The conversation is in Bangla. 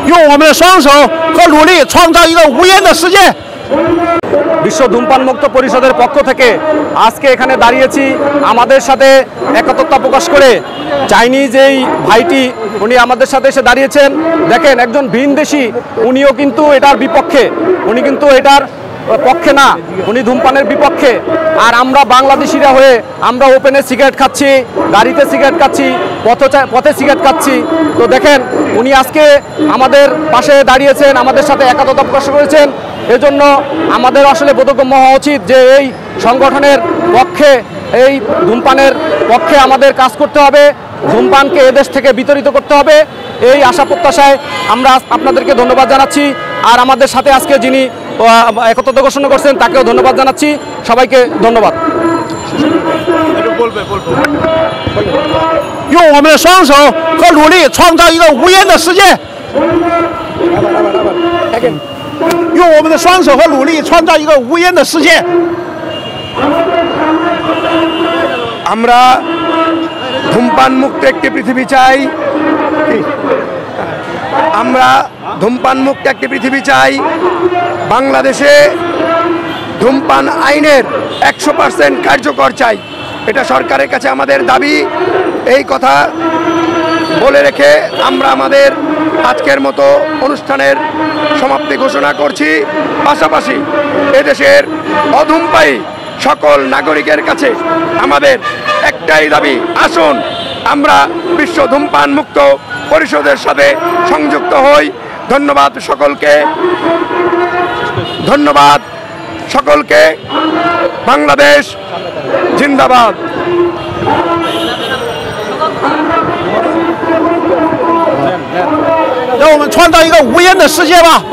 用我们的双手和努力创造一个无烟的世界。 বিশ্ব ধূমপান মুক্ত পরিষদের পক্ষ থেকে আজকে এখানে দাঁড়িয়েছি আমাদের সাথে একত্রতা প্রকাশ করে চাইনিজ এই ভাইটি উনি আমাদের সাথে এসে দাঁড়িয়েছেন দেখেন একজন ভিনদেশী উনিও কিন্তু এটার বিপক্ষে উনি কিন্তু এটার পক্ষে না উনি ধূমপানের বিপক্ষে আর আমরা বাংলাদেশিরা হয়ে আমরা ওপেনে সিগারেট খাচ্ছি গাড়িতে সিগারেট খাচ্ছি পথে সিগারেট খাচ্ছি তো দেখেন উনি আজকে আমাদের পাশে দাঁড়িয়েছেন আমাদের সাথে একত্রতা প্রকাশ করেছেন এজন্য আমাদের আসলে বোধগম্য হওয়া উচিত যে এই সংগঠনের পক্ষে এই ধূমপানের পক্ষে আমাদের কাজ করতে হবে ধূমপানকে এদেশ থেকে বিতাড়িত করতে হবে এই আশা প্রত্যাশায় আমরা আপনাদেরকে ধন্যবাদ জানাচ্ছি আর আমাদের সাথে আজকে যিনি একত্রতা ঘোষণা করছেন তাকেও ধন্যবাদ জানাচ্ছি সবাইকে ধন্যবাদ 用我们的双手和努力创造一个无烟的世界。用我们的双手和努力创造一个无烟的世界。 আমরা ধূমপান মুক্ত একটি পৃথিবী চাই আমরা ধূমপান মুক্ত একটি পৃথিবী চাই বাংলাদেশে ধূমপান আইনের 100% কার্যকর চাই এটা সরকারের কাছে আমাদের দাবি এই কথা বলে রেখে আমরা আমাদের আজকের মতো অনুষ্ঠানের সমাপ্তি ঘোষণা করছি পাশাপাশি এদেশের অধূমপায়ী সকল নাগরিকের কাছে আমাদের একটাই দাবি আসুন আমরা বিশ্ব ধূমপান মুক্ত পরিষদের সাথে সংযুক্ত হই ধন্যবাদ সকলকে বাংলাদেশ জিন্দাবাদ 让我们创造一个无烟的世界吧！